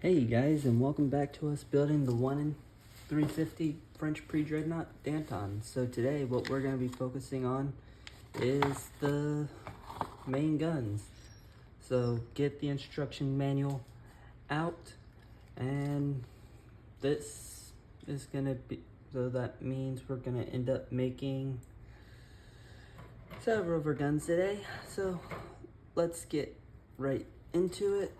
Hey guys, and welcome back to us building the 1 in 350 French pre-dreadnought Danton. So today what we're going to be focusing on is the main guns. So get the instruction manual out, and this is going to be, so that means we're going to end up making several of our guns today. So let's get right into it.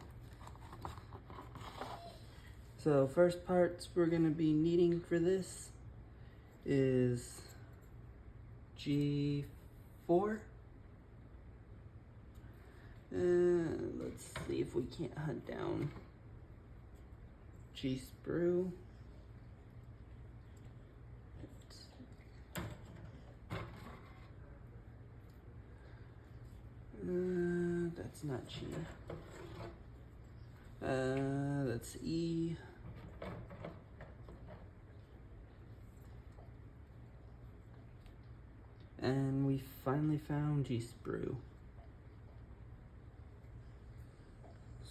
So first parts we're going to be needing for this is G4. Let's see if we can't hunt down G sprue. That's not G. That's E. And we finally found G sprue.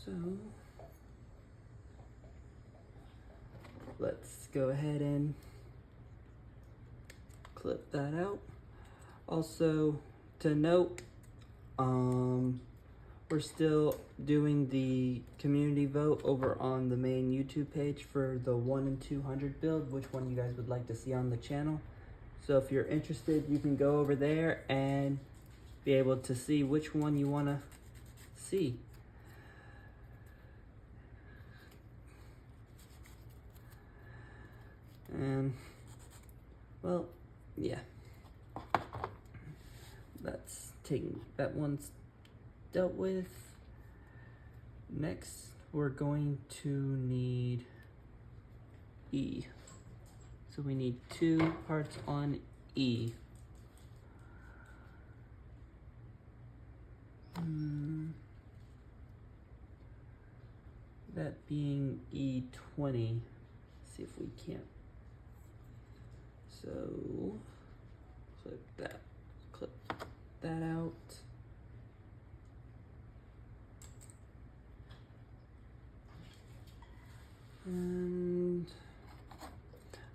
So let's go ahead and clip that out. Also to note, we're still doing the community vote over on the main YouTube page for the 1 in 200 build, which one you guys would like to see on the channel. So if you're interested, you can go over there and be able to see which one you want to see. And, well, yeah. That one's dealt with. Next, we're going to need E. So we need 2 parts on E. That being E20. See if we can't. So clip that out. And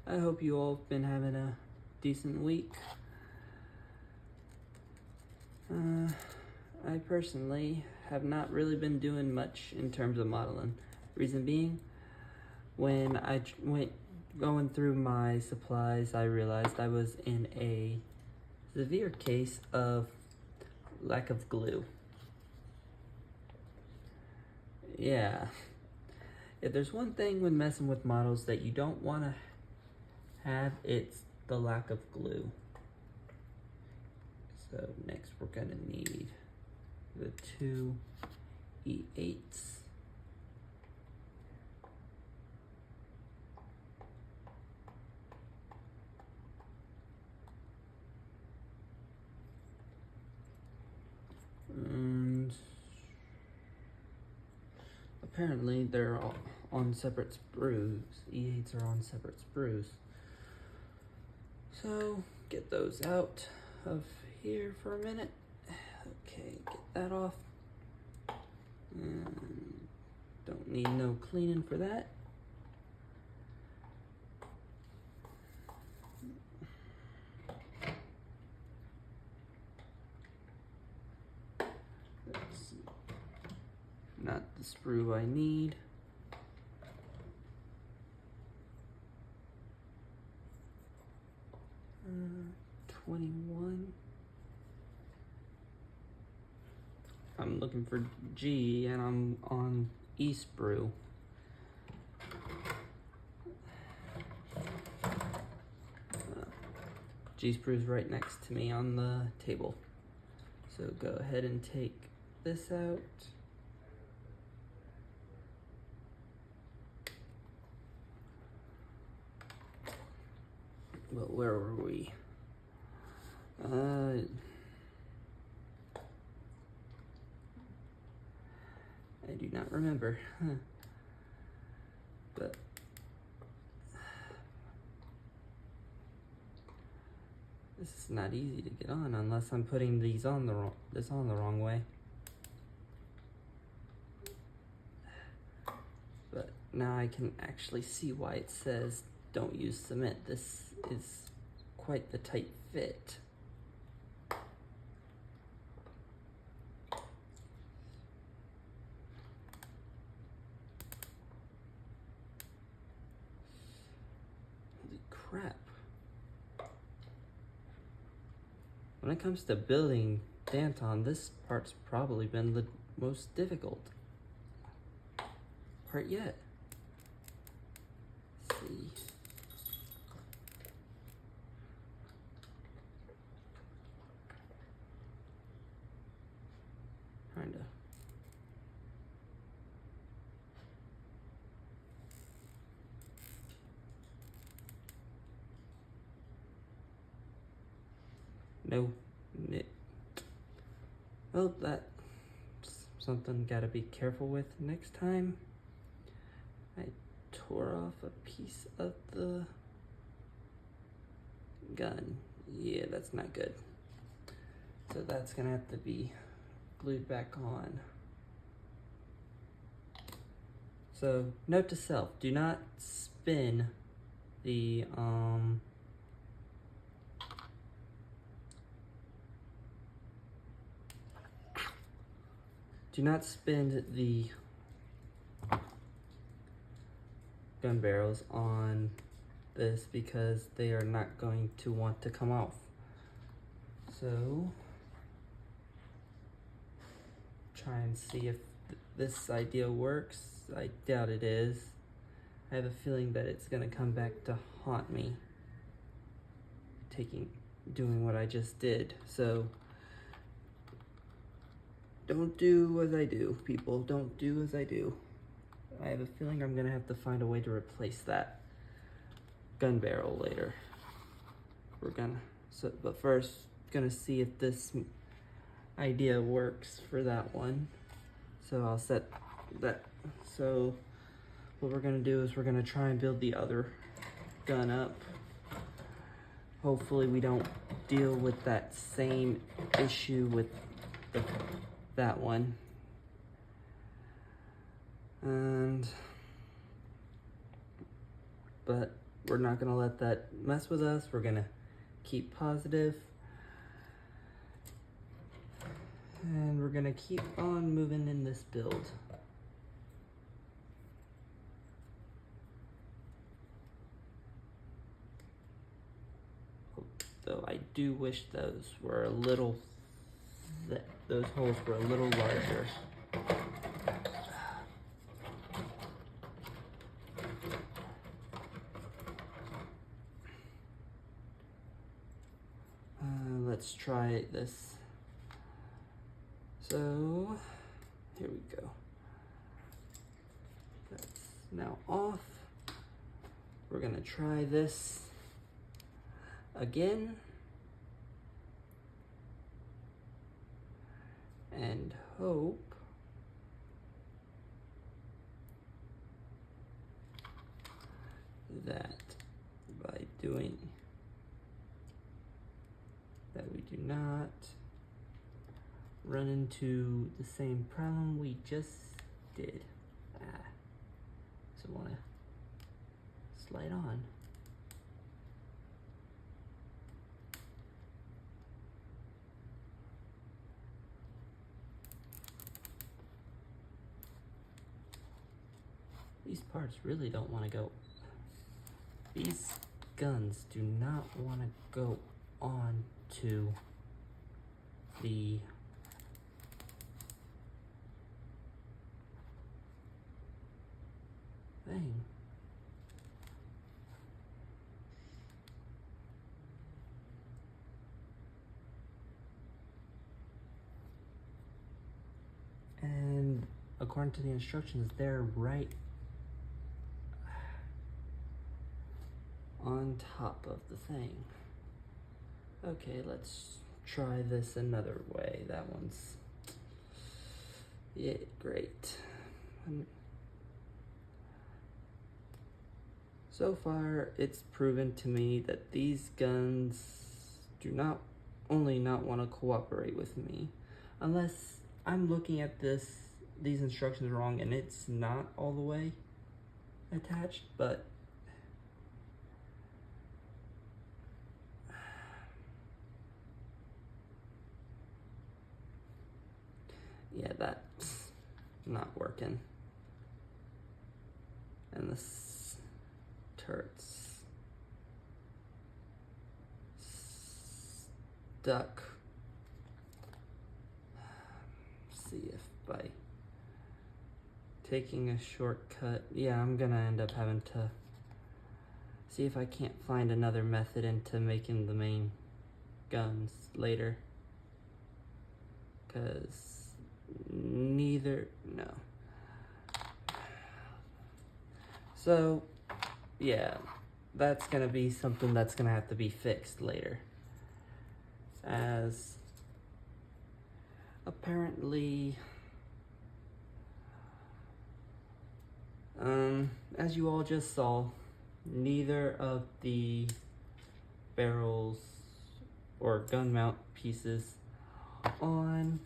I hope you all have been having a decent week. I personally have not really been doing much in terms of modeling. Reason being, when I went going through my supplies, I realized I was in a severe case of lack of glue. Yeah. If there's one thing when messing with models that you don't want to have, it's the lack of glue. So next we're going to need the 2 E8s. And apparently they're all on separate sprues. E8s are on separate sprues. So get those out of here for a minute. Okay, get that off. And don't need no cleaning for that. That's not the sprue I need. Uh, 21. I'm looking for G and I'm on E sprue. G sprue is right next to me on the table. So go ahead and take this out. But where were we? I do not remember. But this is not easy to get on unless I'm putting these on the wrong way. But now I can actually see why it says don't use cement. This is quite the tight fit. Holy crap. When it comes to building Danton, this part's probably been the most difficult part yet. Let's see. Kinda. No. Well, that's something gotta be careful with next time. I tore off a piece of the gun. Yeah, that's not good. So that's gonna have to be glued back on. So, note to self, do not spin the do not spin the gun barrels on this because they are not going to want to come off. So, try and see if this idea works. I doubt it is. I have a feeling that it's gonna come back to haunt me doing what I just did. So don't do as I do, people. Don't do as I do. I have a feeling I'm gonna have to find a way to replace that gun barrel later. But first, gonna see if this idea works for that one. So I'll set that. So what we're gonna do is we're gonna try and build the other gun up. Hopefully we don't deal with that same issue with that one. But we're not gonna let that mess with us. We're gonna keep positive. And we're gonna keep on moving in this build. Though I do wish those were a little, those holes were a little larger. Let's try this. So, here we go. That's now off. We're gonna try this again. And hope that by doing that we do not run into the same problem we just did. So wanna slide on. These parts really don't want to go. These guns do not want to go on to the thing. And according to the instructions, they're right on top of the thing. Okay, let's try this another way. That one's, yeah, great. So far, it's proven to me that these guns do not only not want to cooperate with me, unless I'm looking at these instructions wrong and it's not all the way. attached, but yeah, that's not working. And this turret's stuck. See if by taking a shortcut, yeah, I'm gonna end up having to see if I can't find another method into making the main guns later, because no. So yeah, that's gonna be something that's gonna have to be fixed later, as apparently as you all just saw, neither of the barrels or gun mount pieces on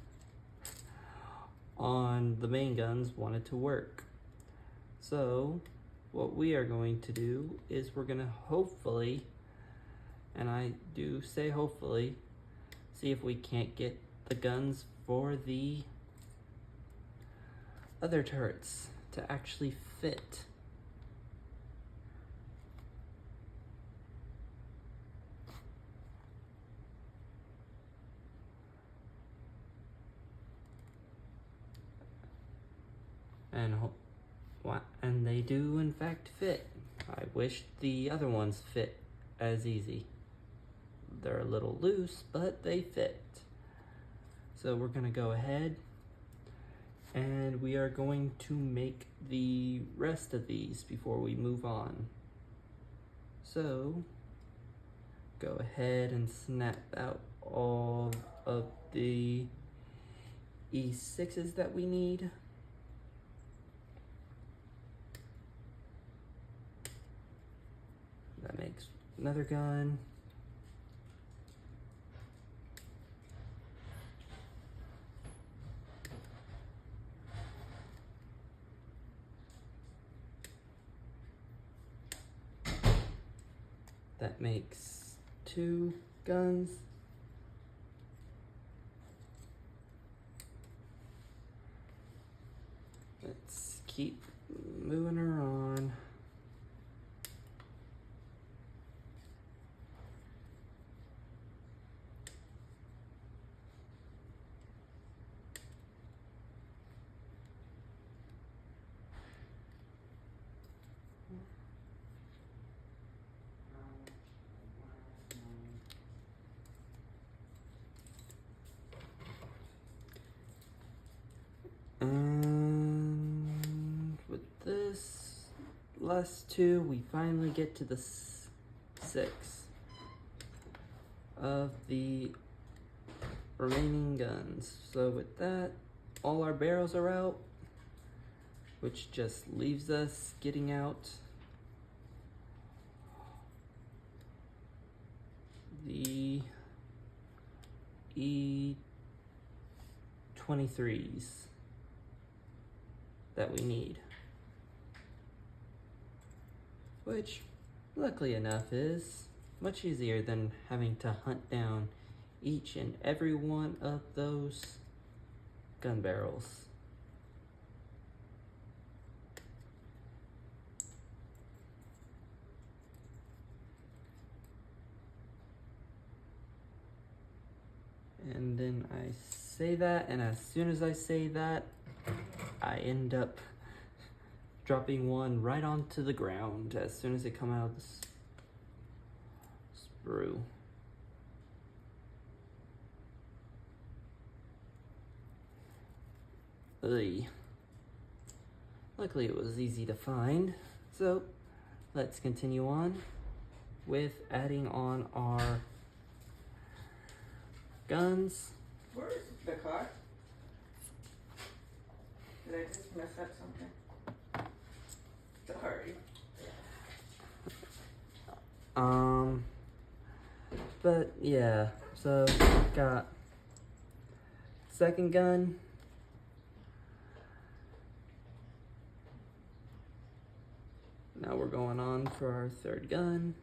the main guns wanted to work. So what we are going to do is we're gonna hopefully, and I do say hopefully, see if we can't get the guns for the other turrets to actually fit. And they do in fact fit. I wish the other ones fit as easy. They're a little loose, but they fit. So we're gonna go ahead and we are going to make the rest of these before we move on. So go ahead and snap out all of the E6s that we need. That makes another gun. That makes 2 guns. Let's keep moving her on. And with this last 2, we finally get to the 6 of the remaining guns. So with that, all our barrels are out, which just leaves us getting out the E23s that we need, which luckily enough is much easier than having to hunt down each and every one of those gun barrels. And then I say that, and as soon as I say that, I end up dropping one right onto the ground as soon as it comes out of the sprue. Ugh. Luckily it was easy to find, so let's continue on with adding on our guns. Where's the car? Did I just mess up something? Sorry. But yeah, so got second gun. Now we're going on for our third gun.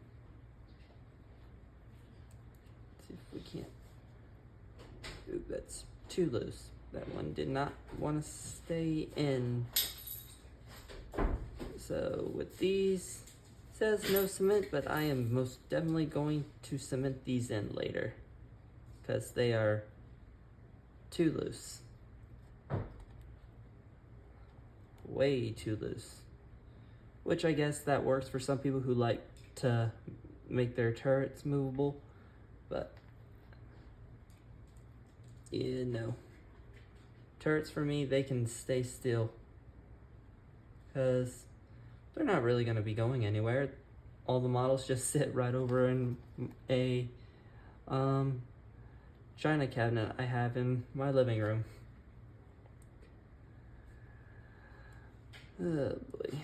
Let's see if we can't. Ooh, that's too loose. That one did not want to stay in. So with these, it says no cement, but I am most definitely going to cement these in later because they are too loose. Way too loose. Which I guess that works for some people who like to make their turrets movable, but yeah, no. Turrets for me, they can stay still because they're not really going to be going anywhere. All the models just sit right over in a china cabinet I have in my living room. Oh boy.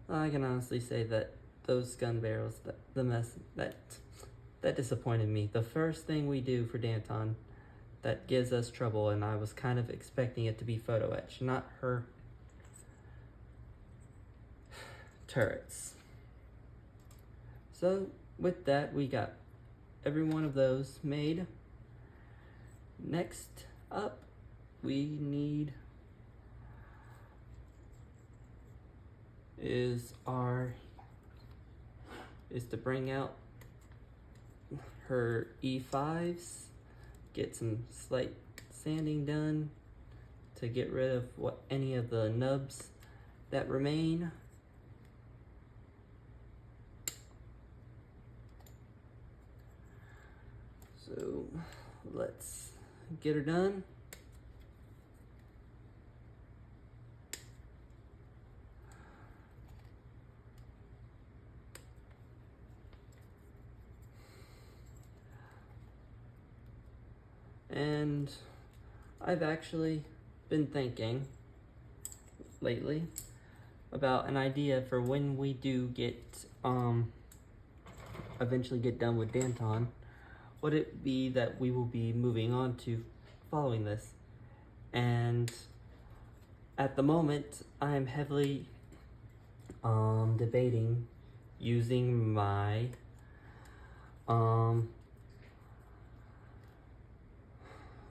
I can honestly say that those gun barrels, that disappointed me. The first thing we do for Danton that gives us trouble, and I was kind of expecting it to be photo etch, not her turrets. So with that, we got every one of those made. Next up, we need is to bring out her E5s, get some slight sanding done to get rid of any of the nubs that remain. So let's get her done. And I've actually been thinking lately about an idea for when we do get eventually get done with Danton. Would it be that we will be moving on to following this? And at the moment, I am heavily debating using my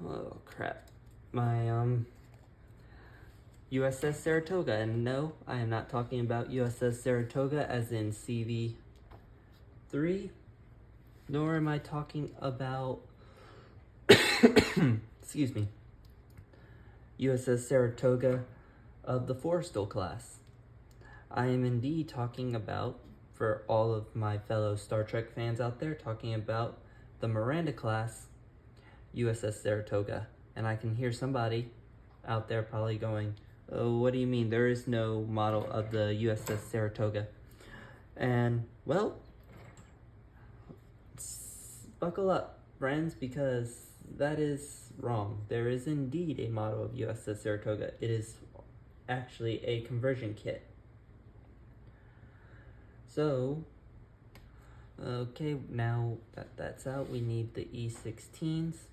oh crap, my USS Saratoga. And no, I am not talking about USS Saratoga as in CV3, nor am I talking about excuse me, USS Saratoga of the Forrestal class. I am indeed talking about, for all of my fellow Star Trek fans out there, talking about the Miranda class USS Saratoga. And I can hear somebody out there probably going, oh, what do you mean? There is no model of the USS Saratoga. And, well, buckle up, friends, because that is wrong. There is indeed a model of USS Saratoga. It is actually a conversion kit. So, okay, now that that's out, we need the E16s.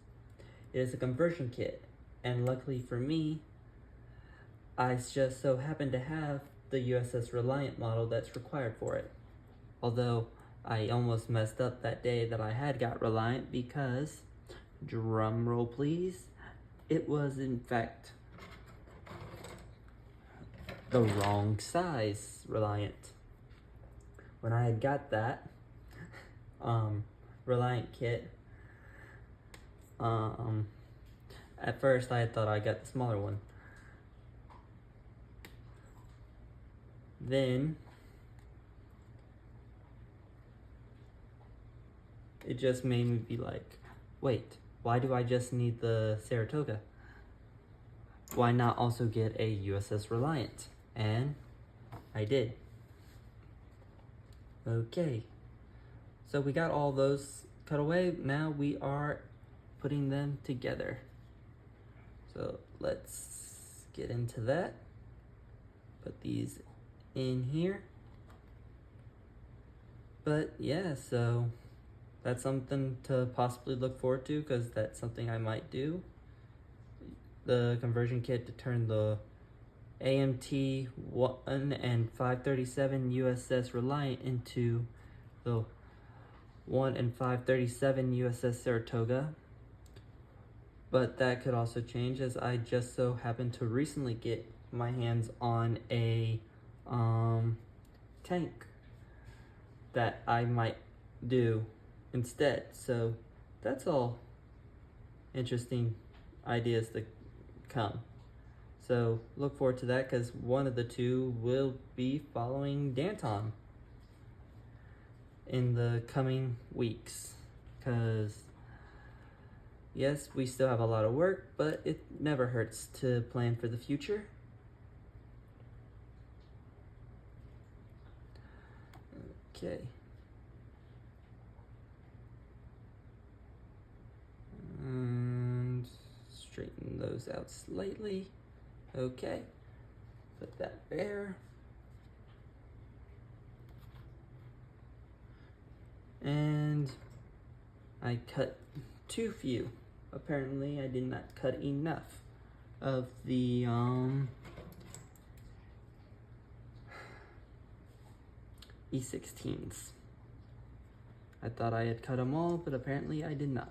It is a conversion kit, and luckily for me, I just so happen to have the USS Reliant model that's required for it. Although, I almost messed up that day that I had got Reliant because, drum roll please, it was in fact the wrong size Reliant. When I had got that Reliant kit, at first I had thought I got the smaller one. Then it just made me be like, wait, why do I just need the Saratoga? Why not also get a USS Reliant? And I did. Okay, so we got all those cut away. Now we are putting them together. So let's get into that. Put these in here. But yeah, so that's something to possibly look forward to, because that's something I might do. The conversion kit to turn the AMT 1 and 537 USS Reliant into the 1 and 537 USS Saratoga. But that could also change, as I just so happened to recently get my hands on a tank that I might do instead. So that's all interesting ideas to come. So look forward to that, because one of the two will be following Danton in the coming weeks. Because yes, we still have a lot of work, but it never hurts to plan for the future. Okay. And straighten those out slightly. Okay. Put that there. And I cut too few. Apparently I did not cut enough of the E16s. I thought I had cut them all, but apparently I did not.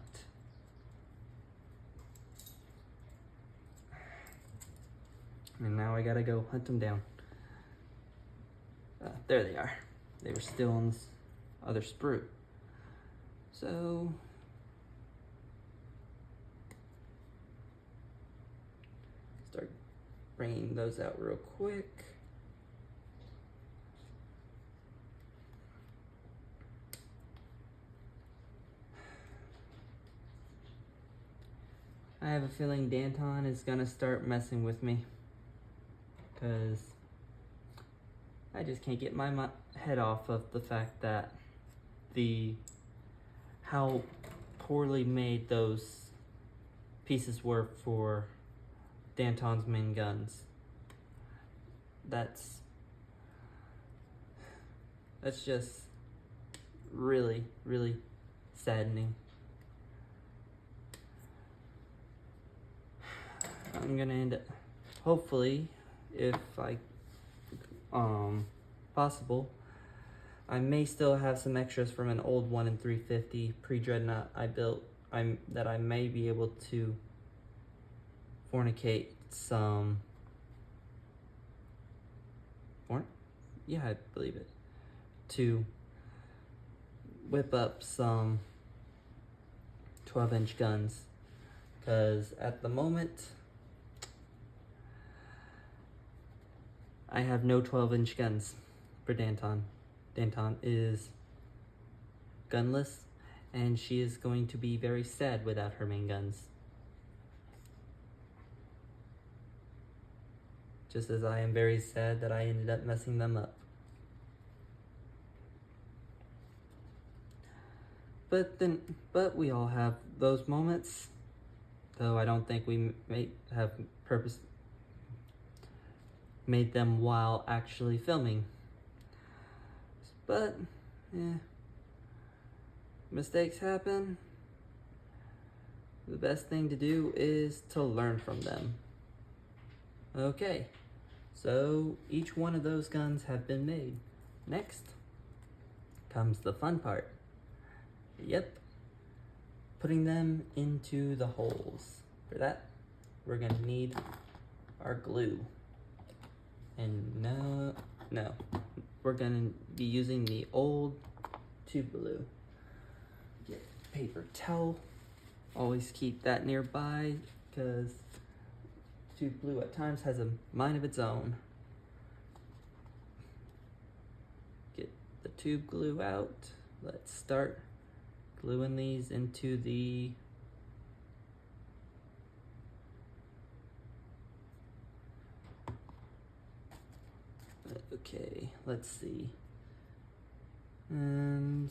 And now I gotta go hunt them down. There they are. They were still on this other sprue. So start bringing those out real quick. I have a feeling Danton is gonna start messing with me, because I just can't get my head off of the fact that how poorly made those pieces were for Danton's main guns. That's just really, really saddening. I'm gonna end up, hopefully, if possible, I may still have some extras from an old 1 in 350 pre-dreadnought I built that I may be able to fornicate some, yeah, I believe it, to whip up some 12-inch guns, because at the moment I have no 12-inch guns for Danton. Danton is gunless, and she is going to be very sad without her main guns. Just as I am very sad that I ended up messing them up. But we all have those moments, though I don't think we may have made them while actually filming. But, mistakes happen. The best thing to do is to learn from them. Okay, so each one of those guns have been made. Next comes the fun part. Yep, putting them into the holes. For that, we're gonna need our glue. And no, we're gonna be using the old tube glue. Get paper towel. Always keep that nearby, because tube glue at times has a mind of its own. Get the tube glue out. Let's start gluing these into the okay, let's see. And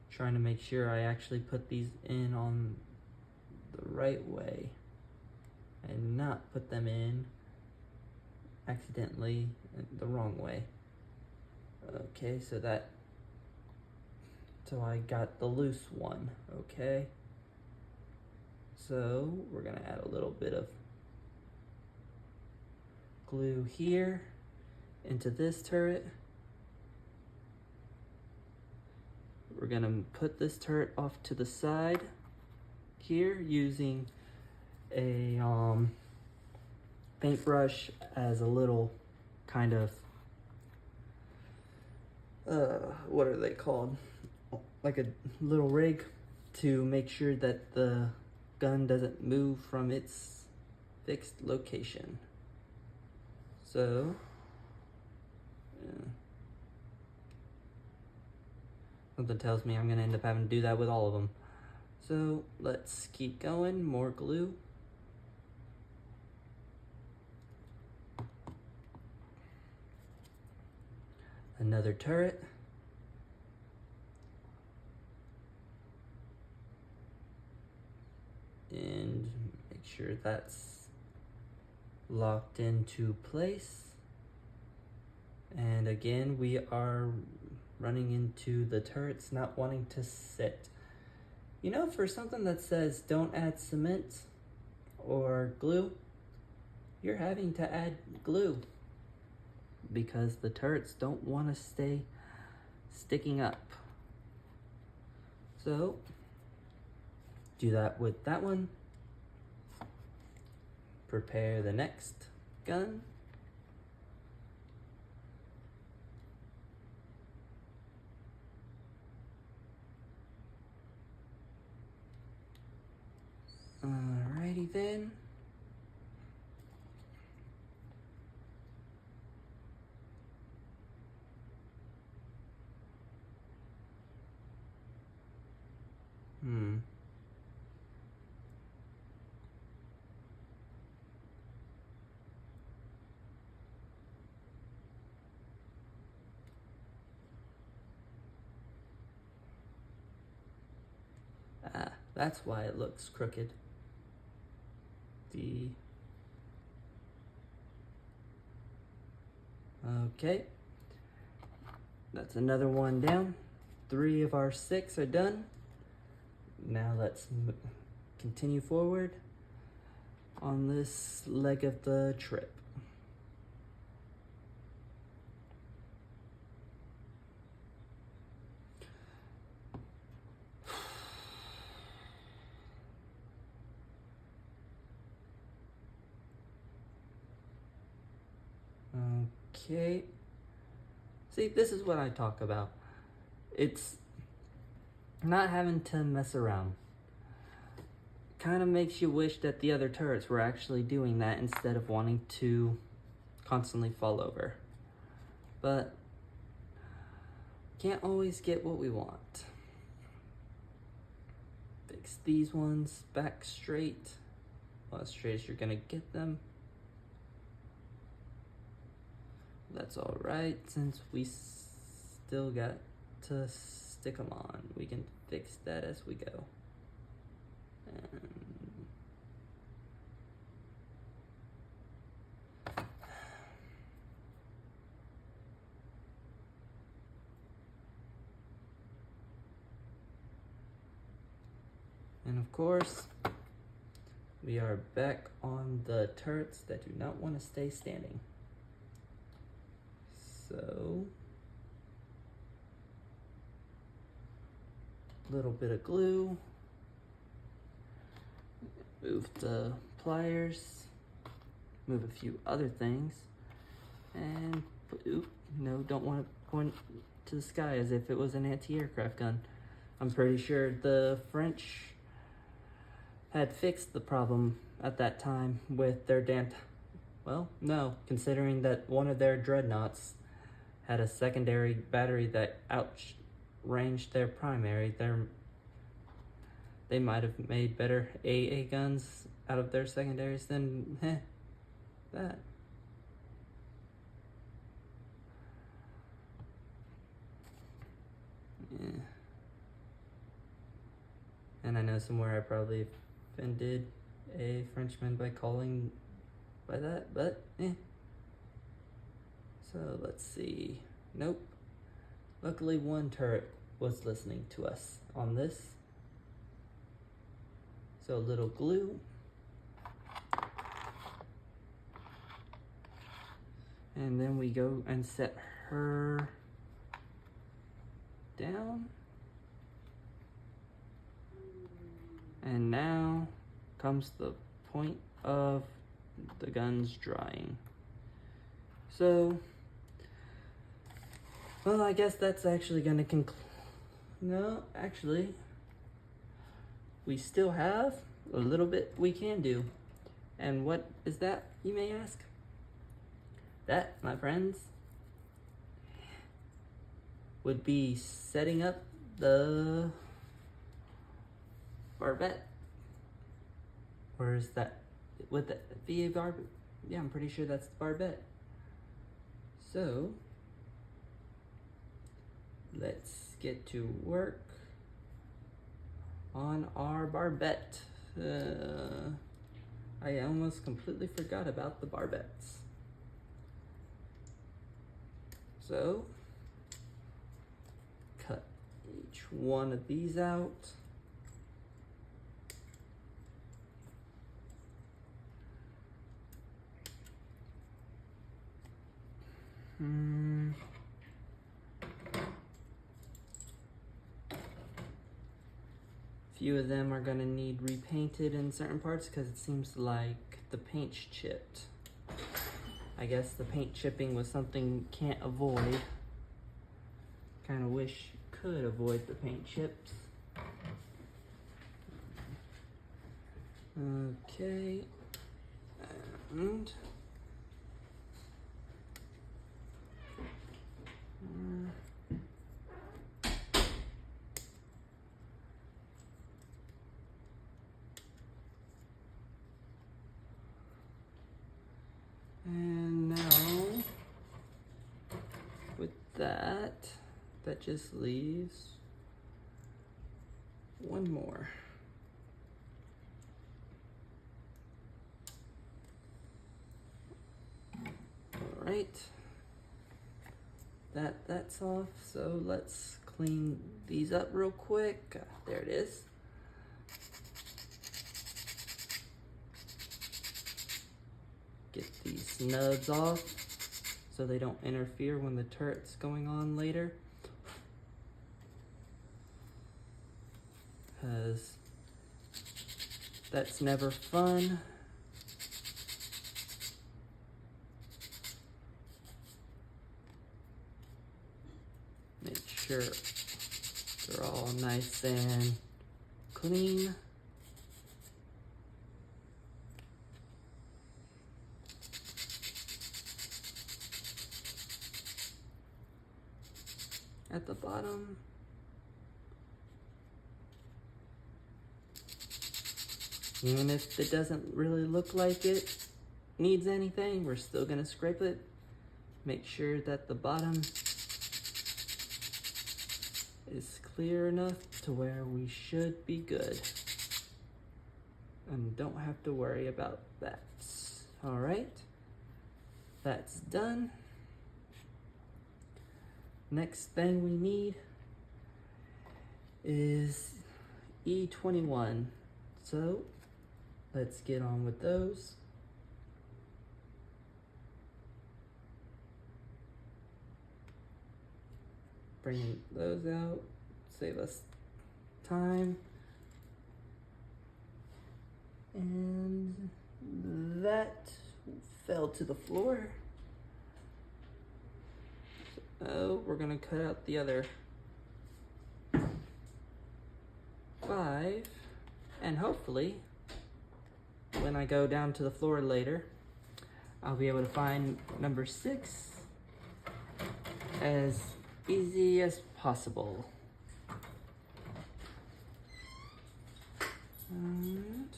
trying to make sure I actually put these in on the right way and not put them in accidentally the wrong way. Okay, so that So I got the loose one, okay? So we're gonna add a little bit of glue here into this turret. We're gonna put this turret off to the side here using a paintbrush as a little kind of what are they called? Like a little rig to make sure that the gun doesn't move from its fixed location. So something tells me I'm gonna end up having to do that with all of them. So let's keep going, more glue. Another turret. And make sure that's locked into place. And again, we are running into the turrets not wanting to sit. You know, for something that says don't add cement or glue, you're having to add glue because the turrets don't want to stay sticking up. So do that with that one. Prepare the next gun. Alrighty then. That's why it looks crooked. Okay, that's another one down. 3 of our 6 are done. Now let's continue forward on this leg of the trip. Okay. See, this is what I talk about. It's not having to mess around. Kind of makes you wish that the other turrets were actually doing that instead of wanting to constantly fall over. But can't always get what we want. Fix these ones back straight. Well, as straight as you're gonna get them. That's all right, since we still got to stick them on. We can fix that as we go. And of course, we are back on the turrets that do not want to stay standing. So, a little bit of glue, move the pliers, move a few other things, and no, don't want to point to the sky as if it was an anti-aircraft gun. I'm pretty sure the French had fixed the problem at that time with their Danton. Well, no, considering that one of their dreadnoughts had a secondary battery that outranged their primary, they might have made better AA guns out of their secondaries than that. Yeah. And I know somewhere I probably offended a Frenchman by calling by that, but So let's see. Nope. Luckily one turret was listening to us on this. So a little glue. And then we go and set her down. And now comes the point of the guns drying. So, well, I guess that's actually gonna conclude. No, actually, we still have a little bit we can do. And what is that, you may ask? That, my friends, would be setting up the barbette. Or is that, would that be a barbette? Yeah, I'm pretty sure that's the barbette. So, let's get to work on our barbette. I almost completely forgot about the barbettes. So, cut each one of these out. Few of them are gonna need repainted in certain parts because it seems like the paint's chipped. I guess the paint chipping was something you can't avoid. Kind of wish you could avoid the paint chips. Okay, and now with that just leaves one more. All right, that's off. So let's clean these up real quick. There it is. Get these nubs off so they don't interfere when the turret's going on later. Because that's never fun. Make sure they're all nice and clean. At the bottom, even if it doesn't really look like it needs anything, we're still gonna scrape it. Make sure that the bottom is clear enough to where we should be good and don't have to worry about that. All right, that's done. Next thing we need is E21. So let's get on with those. Bring those out, save us time. And that fell to the floor. So we're gonna cut out the other 5, and hopefully when I go down to the floor later, I'll be able to find number 6 as easy as possible. And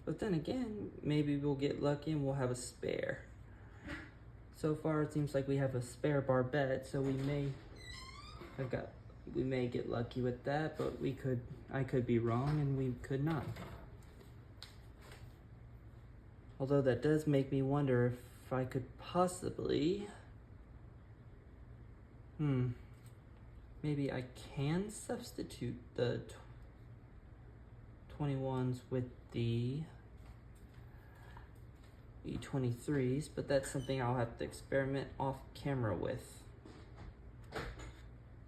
but then again, maybe we'll get lucky and we'll have a spare. So far, it seems like we have a spare barbette, so we may have got we may get lucky with that, but I could be wrong and we could not. Although that does make me wonder if I could possibly, maybe I can substitute the 21s with the E23s, but that's something I'll have to experiment off camera with.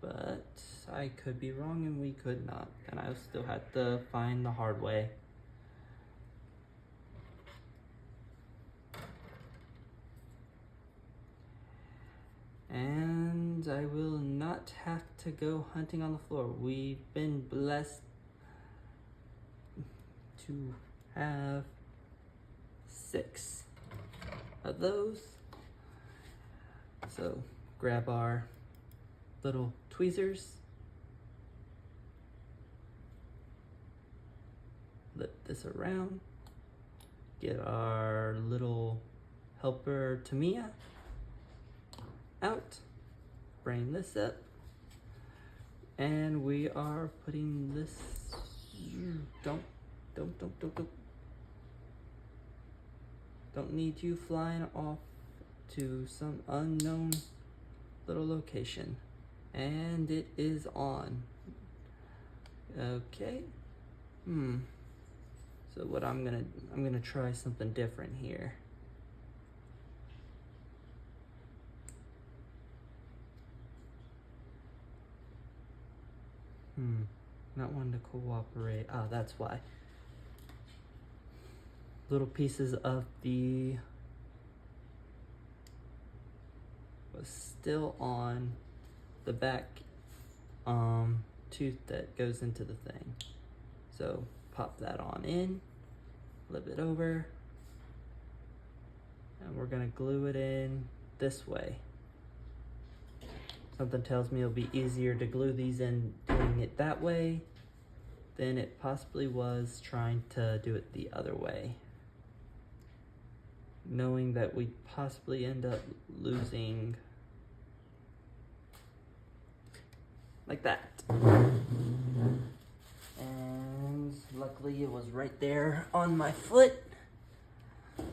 But I could be wrong and we could not, and I still had to find the hard way. And I will not have to go hunting on the floor. We've been blessed to have 6 of those. So grab our little tweezers, flip this around, get our little helper Tamiya out, bring this up, and we are putting this, don't need you flying off to some unknown little location. And it is on. Okay. So what I'm gonna try something different here. Not wanting to cooperate. Ah, that's why. Little pieces of the was still on the back tooth that goes into the thing. So pop that on in, flip it over, and we're gonna glue it in this way. Something tells me it'll be easier to glue these in doing it that way than it possibly was trying to do it the other way, knowing that we'd possibly end up losing like that. And luckily it was right there on my foot,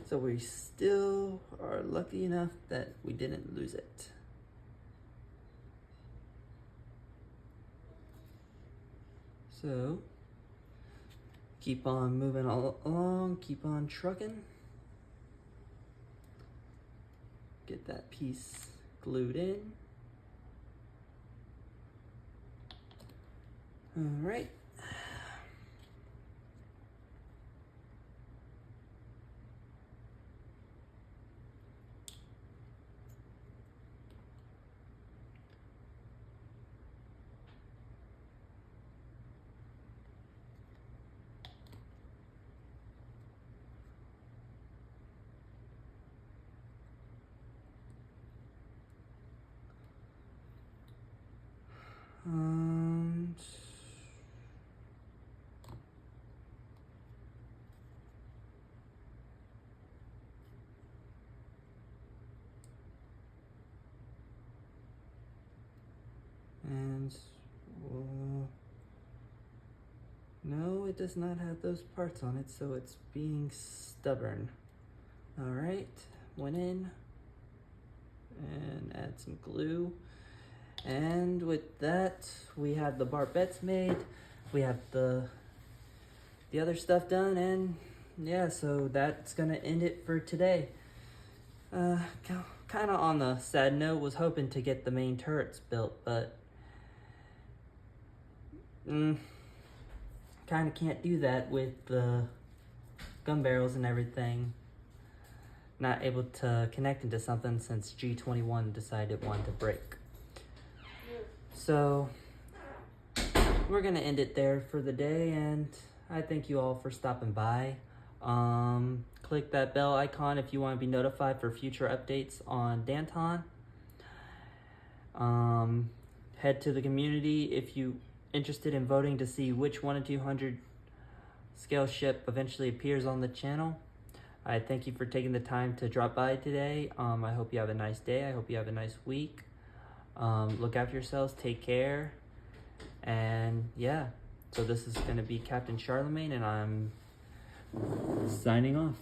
so we still are lucky enough that we didn't lose it. So keep on moving along, keep on trucking. Get that piece glued in. All right. And no, it does not have those parts on it, so it's being stubborn. All right, went in and add some glue. And with that, we have the barbettes made. We have the other stuff done, and yeah, so that's gonna end it for today. Kind of on the sad note, was hoping to get the main turrets built, but kind of can't do that with the gun barrels and everything. Not able to connect into something since G21 decided it wanted to break. So we're gonna end it there for the day, and I thank you all for stopping by. Click that bell icon if you want to be notified for future updates on Danton. Head to the community if you interested in voting to see which 1 in 200 scale ship eventually appears on the channel. I thank you for taking the time to drop by today. I hope you have a nice day. I hope you have a nice week. Look after yourselves, take care, And yeah, so this is going to be Captain Charlemagne, and I'm signing off.